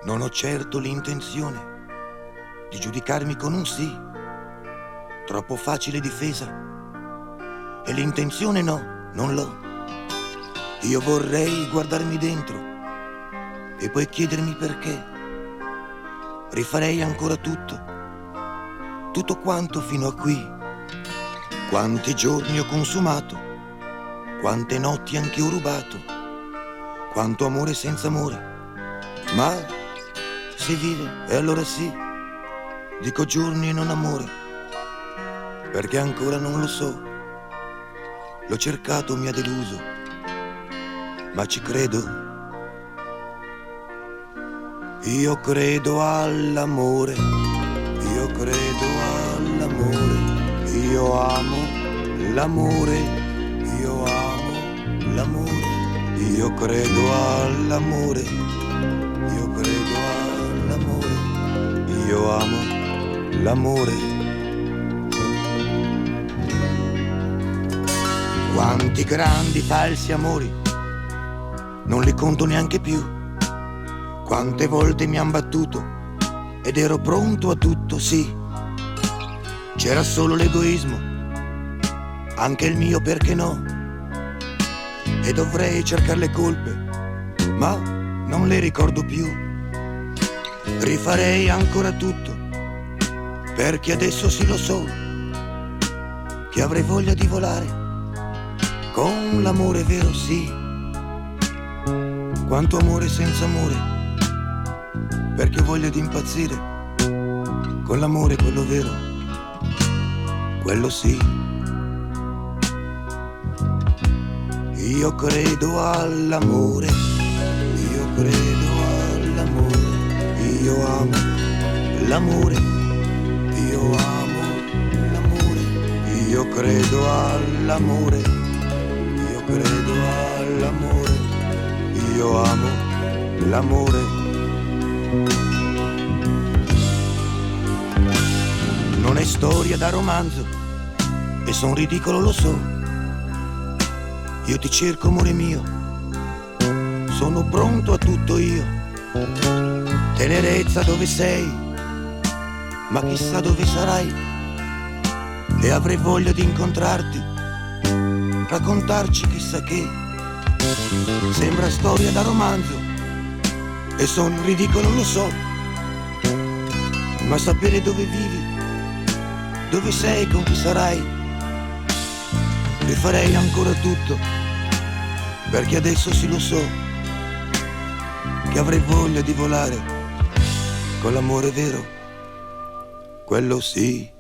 Non ho certo l'intenzione di giudicarmi con un sì, troppo facile difesa. E l'intenzione no, non l'ho. Io vorrei guardarmi dentro e poi chiedermi perché. Rifarei ancora tutto quanto fino a qui. Quanti giorni ho consumato, quante notti anche ho rubato, quanto amore senza amore. Ma si vive, e allora sì, dico giorni e non amore, perché ancora non lo so. L'ho cercato, mi ha deluso, ma ci credo. Io credo all'amore, io credo all'amore, io amo l'amore, io amo l'amore, io credo all'amore, io credo all'amore, io amo l'amore. Quanti grandi falsi amori, non li conto neanche più. Quante volte mi han battuto ed ero pronto a tutto, sì. C'era solo l'egoismo, anche il mio perché no. E dovrei cercare le colpe, ma non le ricordo più. Rifarei ancora tutto, perché adesso sì lo so, che avrei voglia di volare, con l'amore vero sì. Quanto amore senza amore, perché ho voglia di impazzire, con l'amore quello vero, quello sì. Io credo all'amore, io credo all'amore, io amo l'amore, io amo l'amore, io credo all'amore, io credo all'amore, io amo l'amore. Non è storia da romanzo e son ridicolo, lo so. Io ti cerco, amore mio, sono pronto a tutto io. Tenerezza, dove sei? Ma chissà dove sarai. E avrei voglia di incontrarti, raccontarci chissà che. Sembra storia da romanzo e son ridicolo, lo so, ma sapere dove vivi, dove sei, con chi sarai, rifarei ancora tutto, perché adesso sì lo so, che avrei voglia di volare, con l'amore vero, quello sì.